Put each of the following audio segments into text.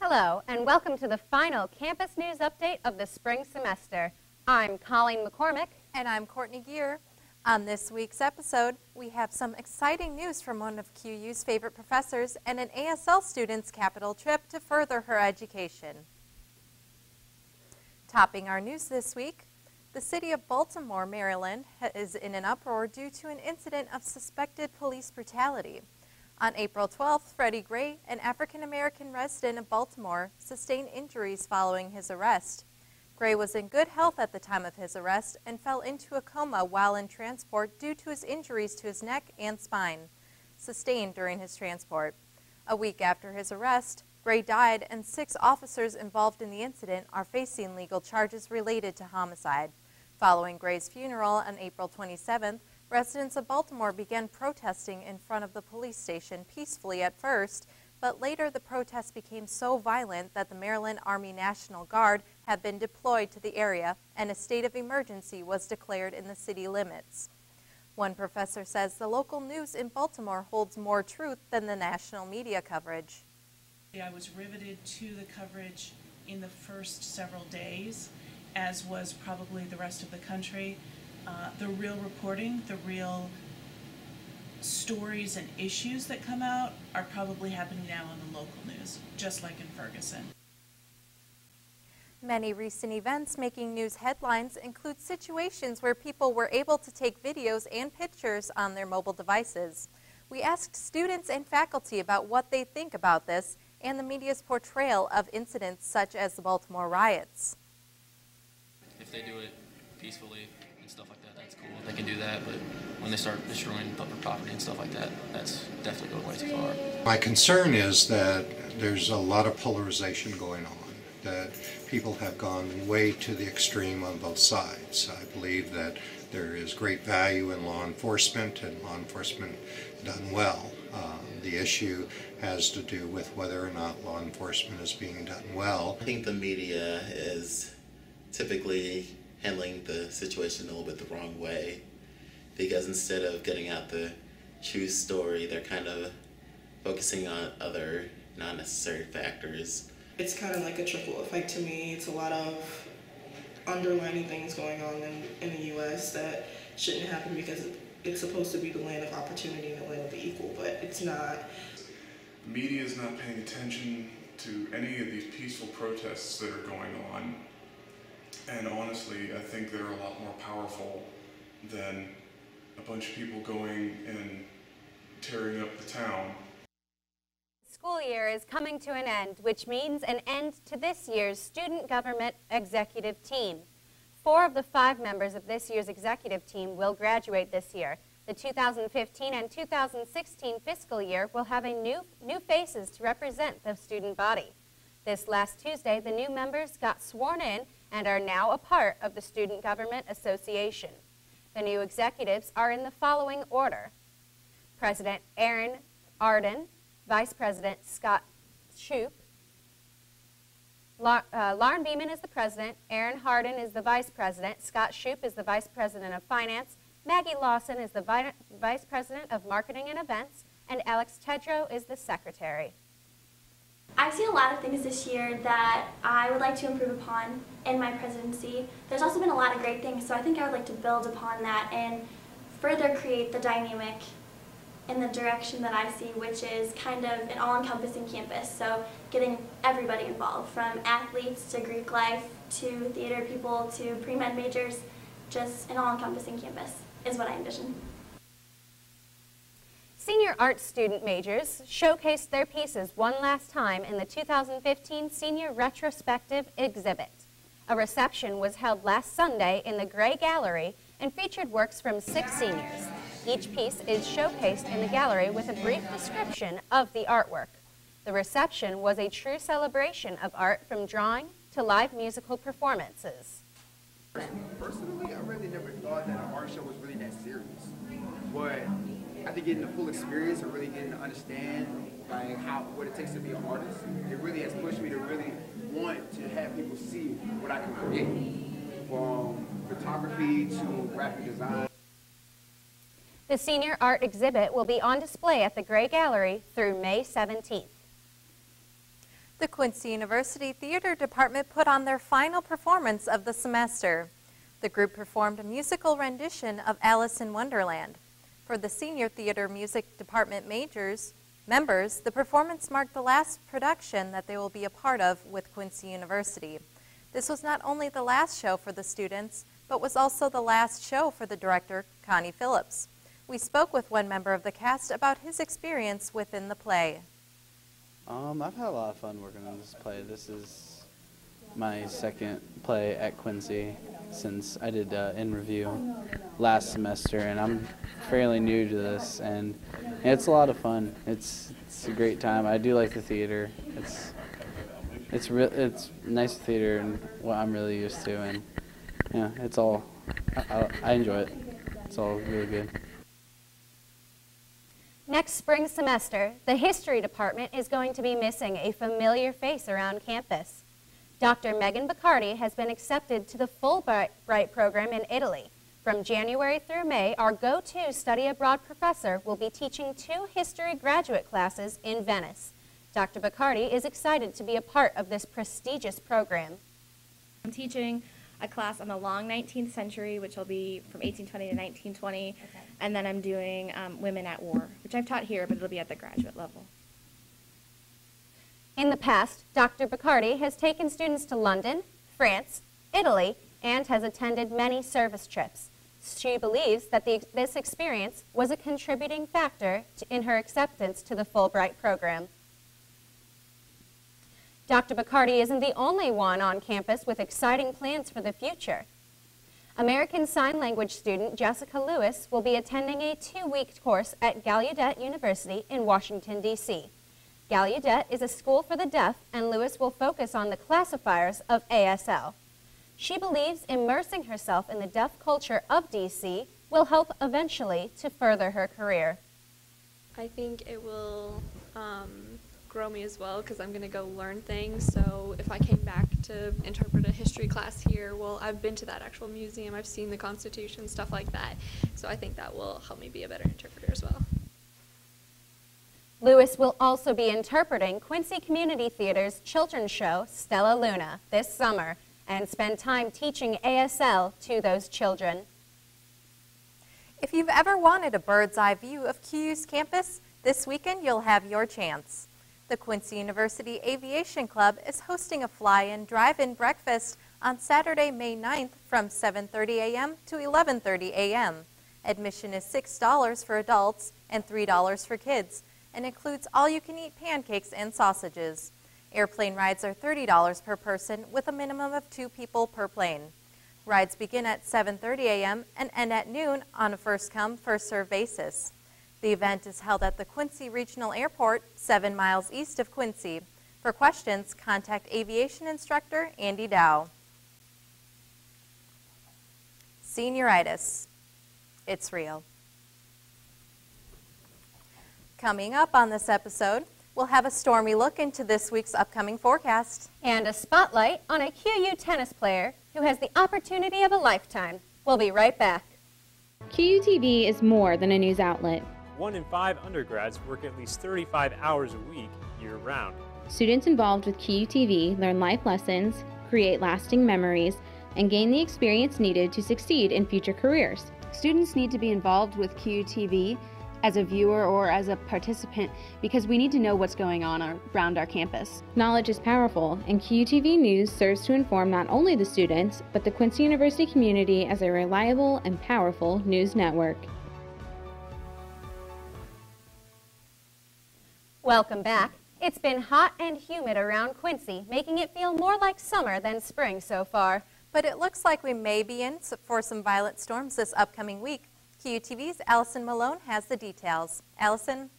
Hello, and welcome to the final campus news update of the spring semester. I'm Colleen McCormick. And I'm Courtney Gear. On this week's episode, we have some exciting news from one of QU's favorite professors and an ASL student's capital trip to further her education. Topping our news this week, the city of Baltimore, Maryland, is in an uproar due to an incident of suspected police brutality. On April 12th, Freddie Gray, an African-American resident of Baltimore, sustained injuries following his arrest. Gray was in good health at the time of his arrest and fell into a coma while in transport due to his injuries to his neck and spine, sustained during his transport. A week after his arrest, Gray died, and 6 officers involved in the incident are facing legal charges related to homicide. Following Gray's funeral on April 27th, residents of Baltimore began protesting in front of the police station peacefully at first, but later the protests became so violent that the Maryland Army National Guard have been deployed to the area and a state of emergency was declared in the city limits. One professor says the local news in Baltimore holds more truth than the national media coverage. I was riveted to the coverage in the first several days, as was probably the rest of the country. The real reporting, the real stories and issues that come out are probably happening now on the local news, just like in Ferguson. Many recent events making news headlines include situations where people were able to take videos and pictures on their mobile devices. We asked students and faculty about what they think about this and the media's portrayal of incidents such as the Baltimore riots. If they do it peacefully and stuff like that, that's cool. They can do that, but when they start destroying public property and stuff like that, that's definitely going way too far. My concern is that there's a lot of polarization going on, that people have gone way to the extreme on both sides. I believe that there is great value in law enforcement and law enforcement done well. The issue has to do with whether or not law enforcement is being done well. I think the media is typically handling the situation a little bit the wrong way, because instead of getting out the true story, they're kind of focusing on other non-necessary factors. It's kind of like a trickle effect to me. It's a lot of underlining things going on in the U.S. that shouldn't happen because it's supposed to be the land of opportunity and the land of the equal, but it's not. The media is not paying attention to any of these peaceful protests that are going on. And honestly, I think they're a lot more powerful than a bunch of people going and tearing up the town. The school year is coming to an end, which means an end to this year's Student Government Executive Team. 4 of the 5 members of this year's executive team will graduate this year. The 2015 and 2016 fiscal year will have new faces to represent the student body. This last Tuesday, the new members got sworn in and are now a part of the Student Government Association. The new executives are in the following order: President Aaron Arden, Vice President Scott Shoup, Lauren Beeman is the president, Aaron Harden is the vice president, Scott Shoup is the vice president of finance, Maggie Lawson is the vice president of marketing and events, and Alex Tedrow is the secretary. I've seen a lot of things this year that I would like to improve upon in my presidency. There's also been a lot of great things, so I think I would like to build upon that and further create the dynamic in the direction that I see, which is kind of an all-encompassing campus. So getting everybody involved, from athletes to Greek life to theater people to pre-med majors, just an all-encompassing campus is what I envision. Senior art student majors showcased their pieces one last time in the 2015 Senior Retrospective exhibit. A reception was held last Sunday in the Gray Gallery and featured works from 6 seniors. Each piece is showcased in the gallery with a brief description of the artwork. The reception was a true celebration of art, from drawing to live musical performances. Personally, I really never thought that an art show was really that serious. But after getting the full experience and really getting to understand like what it takes to be an artist, it really has pushed me to really want to have people see what I can create, from photography to graphic design. The senior art exhibit will be on display at the Gray Gallery through May 17th. The Quincy University Theater Department put on their final performance of the semester. The group performed a musical rendition of Alice in Wonderland. For the Senior Theater Music Department members, the performance marked the last production that they will be a part of with Quincy University. This was not only the last show for the students, but was also the last show for the director, Connie Phillips. We spoke with one member of the cast about his experience within the play. I've had a lot of fun working on this play. This is my second play at Quincy since I did In Review last semester, and I'm fairly new to this, and it's a lot of fun. It's a great time. I do like the theater. It's nice theater and what I'm really used to, and yeah, it's all I enjoy it. It's all really good. Next spring semester, the history department is going to be missing a familiar face around campus. Dr. Megan Baccardi has been accepted to the Fulbright program in Italy. From January through May, our go-to study abroad professor will be teaching 2 history graduate classes in Venice. Dr. Baccardi is excited to be a part of this prestigious program. I'm teaching a class on the long 19th century, which will be from 1820 to 1920, and then I'm doing Women at War, which I've taught here, but it'll be at the graduate level. In the past, Dr. Baccardi has taken students to London, France, Italy, and has attended many service trips. She believes that this experience was a contributing factor in her acceptance to the Fulbright program. Dr. Baccardi isn't the only one on campus with exciting plans for the future. American Sign Language student Jessica Lewis will be attending a 2-week course at Gallaudet University in Washington, D.C. Gallaudet is a school for the deaf, and Lewis will focus on the classifiers of ASL. She believes immersing herself in the deaf culture of D.C. will help eventually to further her career. I think it will grow me as well, because I'm going to go learn things. So if I came back to interpret a history class here, well, I've been to that actual museum, I've seen the Constitution, stuff like that. So I think that will help me be a better interpreter as well. Lewis will also be interpreting Quincy Community Theater's children's show, Stella Luna, this summer, and spend time teaching ASL to those children. If you've ever wanted a bird's eye view of QU's campus, this weekend you'll have your chance. The Quincy University Aviation Club is hosting a fly-in, drive-in breakfast on Saturday, May 9th from 7:30 a.m. to 11:30 a.m. Admission is $6 for adults and $3 for kids, and includes all-you-can-eat pancakes and sausages. Airplane rides are $30 per person with a minimum of 2 people per plane. Rides begin at 7:30 a.m. and end at noon on a first-come, first-served basis. The event is held at the Quincy Regional Airport, 7 miles east of Quincy. For questions, contact aviation instructor Andy Dow. Senioritis. It's real. Coming up on this episode, we'll have a stormy look into this week's upcoming forecast. And a spotlight on a QU tennis player who has the opportunity of a lifetime. We'll be right back. QUTV is more than a news outlet. 1 in 5 undergrads work at least 35 hours a week, year-round. Students involved with QUTV learn life lessons, create lasting memories, and gain the experience needed to succeed in future careers. Students need to be involved with QUTV as a viewer or as a participant because we need to know what's going on around our campus. Knowledge is powerful, and QUTV News serves to inform not only the students, but the Quincy University community as a reliable and powerful news network. Welcome back. It's been hot and humid around Quincy, making it feel more like summer than spring so far. But it looks like we may be in for some violent storms this upcoming week. QUTV's Allison Malone has the details. Allison?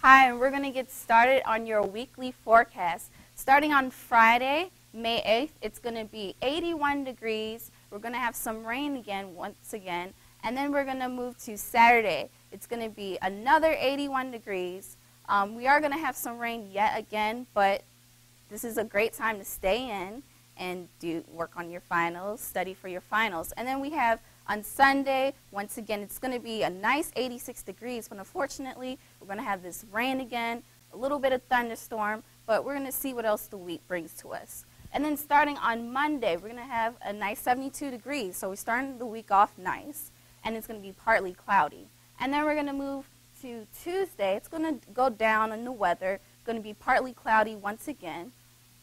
Hi, and we're going to get started on your weekly forecast. Starting on Friday, May 8th, it's going to be 81 degrees. We're going to have some rain again, once again. And then we're going to move to Saturday. It's going to be another 81 degrees. We are going to have some rain yet again, but this is a great time to stay in and work on your finals, study for your finals. And then we have on Sunday, once again, it's going to be a nice 86 degrees, but unfortunately, we're going to have this rain again. a little bit of thunderstorm, but we're going to see what else the week brings to us. And then starting on Monday, we're going to have a nice 72 degrees. So we're starting the week off nice, and it's going to be partly cloudy. And then we're going to move to Tuesday. It's going to go down in the weather, going to be partly cloudy once again.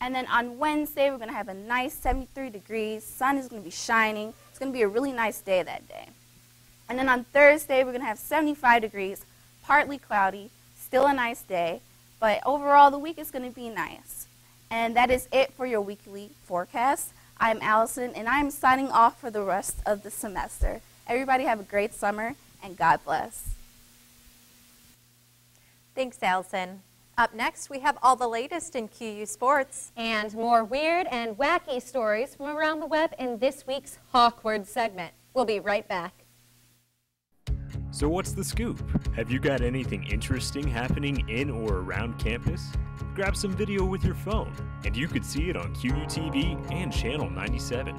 And then on Wednesday, we're going to have a nice 73 degrees. Sun is going to be shining. It's going to be a really nice day that day. And then on Thursday, we're going to have 75 degrees, partly cloudy, still a nice day. But overall, the week is going to be nice. And that is it for your weekly forecast. I'm Allison, and I'm signing off for the rest of the semester. Everybody have a great summer, and God bless. Thanks, Allison. Up next, we have all the latest in QU sports. And more weird and wacky stories from around the web in this week's Hawkward segment. We'll be right back. So what's the scoop? Have you got anything interesting happening in or around campus? Grab some video with your phone, and you could see it on QUTV and Channel 97.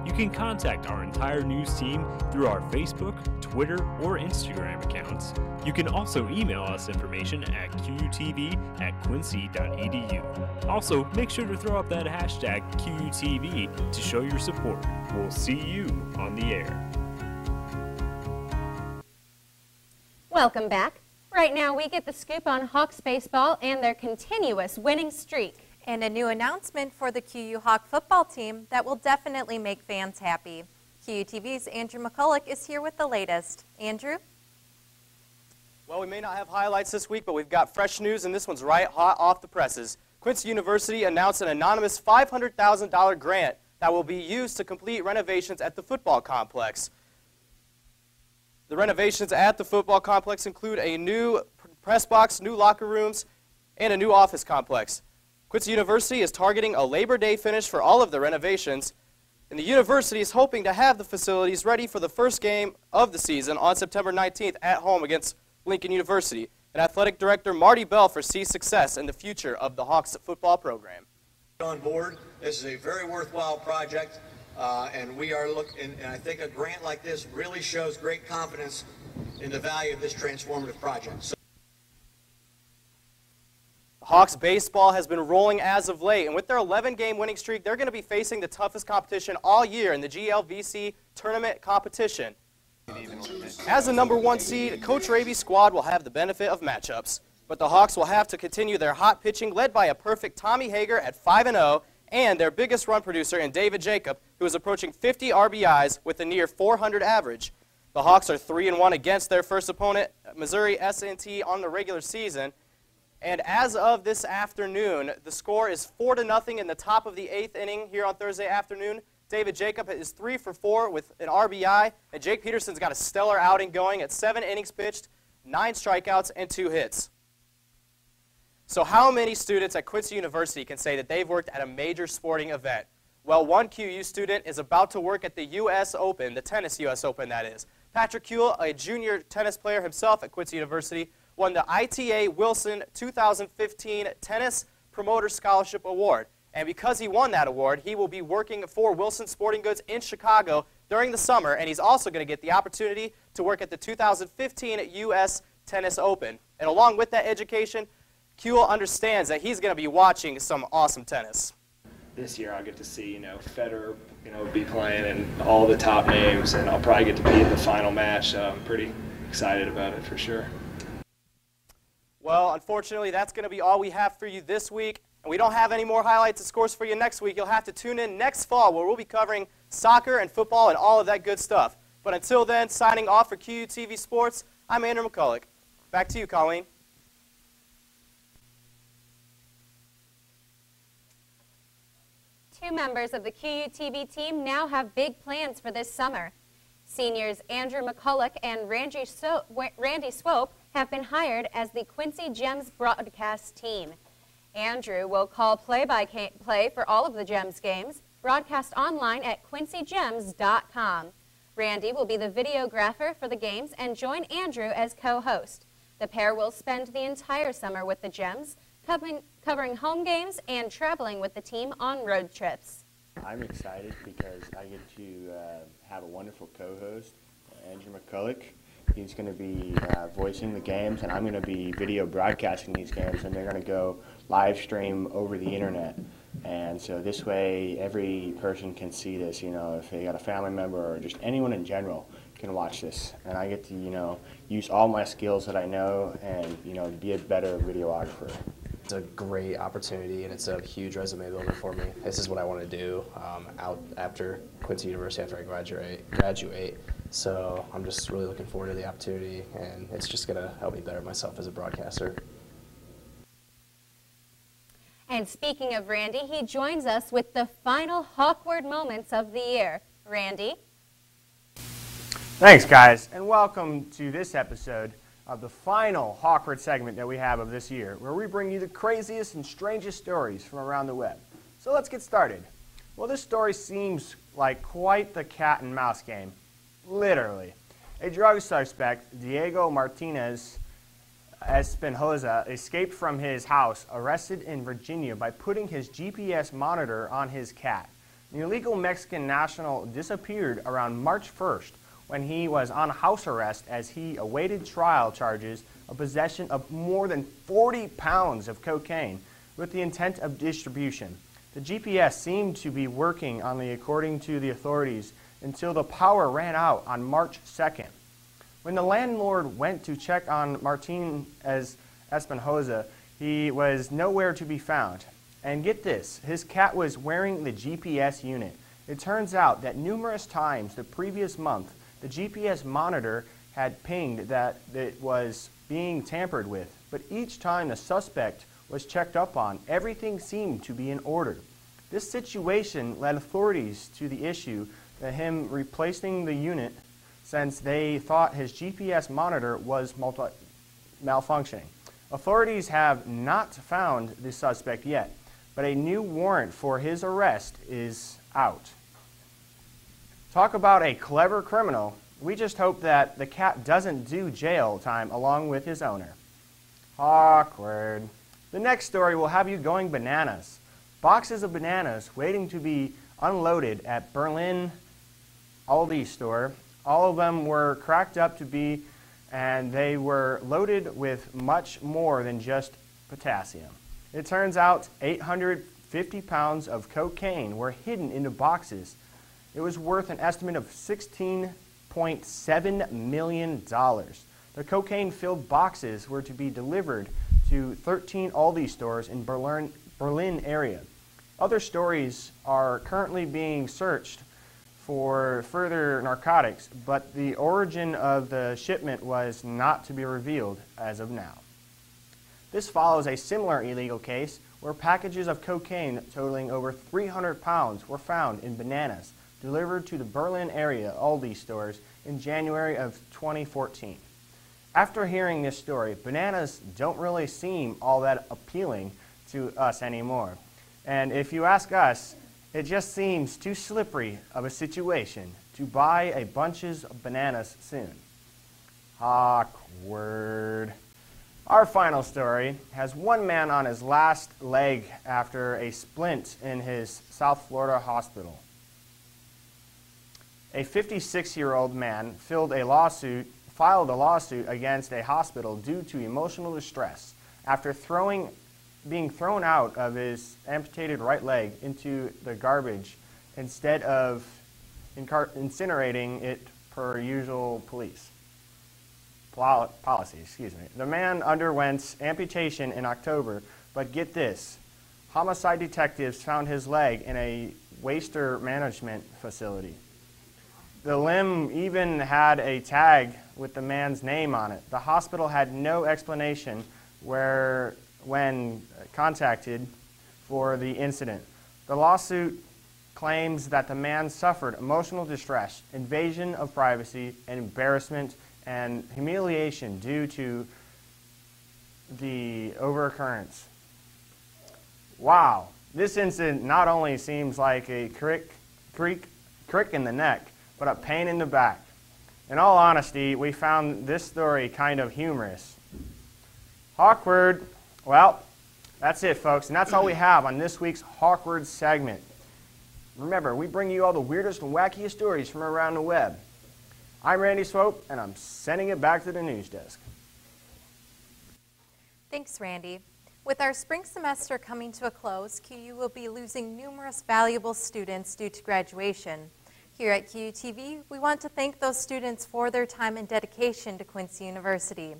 You can contact our entire news team through our Facebook, Twitter, or Instagram accounts. You can also email us information at qutv@quincy.edu. Also, make sure to throw up that hashtag QUTV to show your support. We'll see you on the air. Welcome back. Right now, we get the scoop on Hawks baseball and their continuous winning streak. And a new announcement for the QU Hawk football team that will definitely make fans happy. QUTV's Andrew McCulloch is here with the latest. Andrew? Well, we may not have highlights this week, but we've got fresh news, and this one's right hot off the presses. Quincy University announced an anonymous $500,000 grant that will be used to complete renovations at the football complex. The renovations at the football complex include a new press box, new locker rooms, and a new office complex. Quincy University is targeting a Labor Day finish for all of the renovations, and the university is hoping to have the facilities ready for the first game of the season on September 19th at home against Lincoln University. And Athletic Director Marty Bell foresees success in the future of the Hawks football program. On board, this is a very worthwhile project. And we are looking, and I think a grant like this really shows great confidence in the value of this transformative project. Hawks baseball has been rolling as of late, and with their 11-game winning streak, they're going to be facing the toughest competition all year in the GLVC tournament competition. As the #1 seed, Coach Raby's squad will have the benefit of matchups, but the Hawks will have to continue their hot pitching led by a perfect Tommy Hager at 5-0, and their biggest run producer in David Jacob, who is approaching 50 RBIs with a near 400 average. The Hawks are 3-1 against their first opponent, Missouri S&T, on the regular season. And as of this afternoon, the score is 4-0 in the top of the 8th inning here on Thursday afternoon. David Jacob is 3 for 4 with an RBI, and Jake Peterson's got a stellar outing going at 7 innings pitched, 9 strikeouts, and 2 hits. So how many students at Quincy University can say that they've worked at a major sporting event? Well, one QU student is about to work at the U.S. Open, the tennis U.S. Open, that is. Patrick Kuehl, a junior tennis player himself at Quincy University, won the ITA Wilson 2015 Tennis Promoter Scholarship Award. And because he won that award, he will be working for Wilson Sporting Goods in Chicago during the summer, and he's also going to get the opportunity to work at the 2015 U.S. Tennis Open. And along with that education, Kuehl understands that he's going to be watching some awesome tennis. This year I'll get to see, Federer, be playing and all the top names, and I'll probably get to be in the final match. So I'm pretty excited about it for sure. Well, unfortunately, that's going to be all we have for you this week. And we don't have any more highlights and scores for you next week. You'll have to tune in next fall where we'll be covering soccer and football and all of that good stuff. But until then, signing off for QUTV Sports, I'm Andrew McCulloch. Back to you, Colleen. Two members of the QUTV team now have big plans for this summer. Seniors Andrew McCulloch and Randy Swope have been hired as the Quincy Gems broadcast team. Andrew will call play-by-play for all of the Gems games, broadcast online at quincygems.com. Randy will be the videographer for the games and join Andrew as co-host. The pair will spend the entire summer with the Gems, covering home games and traveling with the team on road trips. I'm excited because I get to have a wonderful co-host, Andrew McCulloch, He's going to be voicing the games, and I'm going to be video broadcasting these games, and they're going to go live stream over the internet. And so this way, every person can see this. You know, if they got a family member or just anyone in general can watch this, and I get to, you know, use all my skills that I know and, you know, be a better videographer. It's a great opportunity, and it's a huge resume builder for me. This is what I want to do out after Quincy University after I graduate. So I'm just really looking forward to the opportunity, and it's just going to help me better myself as a broadcaster. And speaking of Randy, he joins us with the final Hawkward moments of the year. Randy? Thanks, guys, and welcome to this episode of the final Hawkward segment that we have of this year, where we bring you the craziest and strangest stories from around the web. So let's get started. Well, this story seems like quite the cat and mouse game. Literally. A drug suspect, Diego Martinez Espinoza, escaped from his house, arrested in Virginia by putting his GPS monitor on his cat. The illegal Mexican national disappeared around March 1st when he was on house arrest as he awaited trial charges of possession of more than 40 pounds of cocaine with the intent of distribution. The GPS seemed to be working according to the authorities, until the power ran out on March 2nd. When the landlord went to check on Martin Espinoza, he was nowhere to be found. And get this, his cat was wearing the GPS unit. It turns out that numerous times the previous month, the GPS monitor had pinged that it was being tampered with, but each time the suspect was checked up on, everything seemed to be in order. This situation led authorities to the issue of him replacing the unit, since they thought his GPS monitor was malfunctioning. Authorities have not found the suspect yet, but a new warrant for his arrest is out. Talk about a clever criminal. We just hope that the cat doesn't do jail time along with his owner. Awkward. The next story will have you going bananas. Boxes of bananas waiting to be unloaded at Berlin Aldi store. All of them were cracked up to be, and they were loaded with much more than just potassium. It turns out 850 pounds of cocaine were hidden into boxes. It was worth an estimate of $16.7 million. The cocaine-filled boxes were to be delivered to 13 Aldi stores in Berlin area. Other stories are currently being searched for further narcotics, but the origin of the shipment was not to be revealed as of now. This follows a similar illegal case where packages of cocaine totaling over 300 pounds were found in bananas delivered to the Berlin area Aldi stores in January of 2014. After hearing this story, bananas don't really seem all that appealing to us anymore. And if you ask us, it just seems too slippery of a situation to buy a bunches of bananas soon. Awkward. Our final story has one man on his last leg after a splint in his South Florida hospital. A 56-year-old man filed a lawsuit against a hospital due to emotional distress after being thrown out of his amputated right leg into the garbage instead of incinerating it per usual police policy. The man underwent amputation in October, but get this, homicide detectives found his leg in a waste management facility. The limb even had a tag with the man's name on it. The hospital had no explanation when contacted for the incident. The lawsuit claims that the man suffered emotional distress, invasion of privacy, and embarrassment and humiliation due to the overoccurrence. Wow, this incident not only seems like a crick in the neck, but a pain in the back. In all honesty, we found this story kind of humorous. Awkward. Well, that's it, folks, and that's all we have on this week's Hawkward segment. Remember, we bring you all the weirdest and wackiest stories from around the web. I'm Randy Swope, and I'm sending it back to the news desk. Thanks, Randy. With our spring semester coming to a close, QU will be losing numerous valuable students due to graduation. Here at QUTV, we want to thank those students for their time and dedication to Quincy University.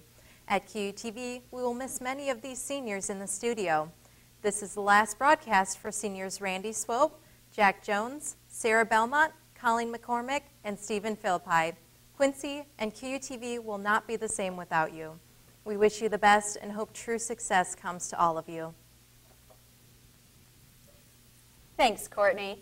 At QUTV, we will miss many of these seniors in the studio. This is the last broadcast for seniors Randy Swope, Jack Jones, Sarah Belmont, Colleen McCormick, and Stephen Philppi. Quincy and QUTV will not be the same without you. We wish you the best and hope true success comes to all of you. Thanks, Courtney.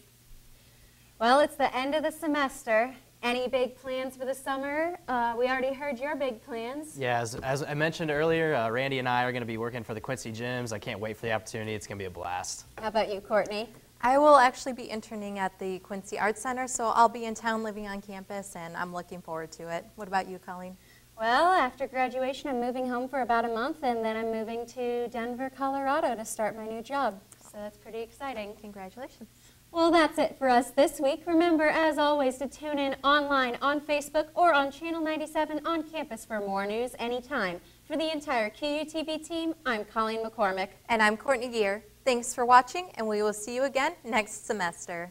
Well, it's the end of the semester. Any big plans for the summer? We already heard your big plans. Yeah, as I mentioned earlier, Randy and I are going to be working for the Quincy gyms. I can't wait for the opportunity. It's going to be a blast. How about you, Courtney? I will actually be interning at the Quincy Arts Center, so I'll be in town living on campus, and I'm looking forward to it. What about you, Colleen? Well, after graduation, I'm moving home for about a month, and then I'm moving to Denver, Colorado to start my new job. So that's pretty exciting. Congratulations. Well, that's it for us this week. Remember, as always, to tune in online, on Facebook, or on Channel 97 on campus for more news anytime. For the entire QUTV team, I'm Colleen McCormick. And I'm Courtney Gear. Thanks for watching, and we will see you again next semester.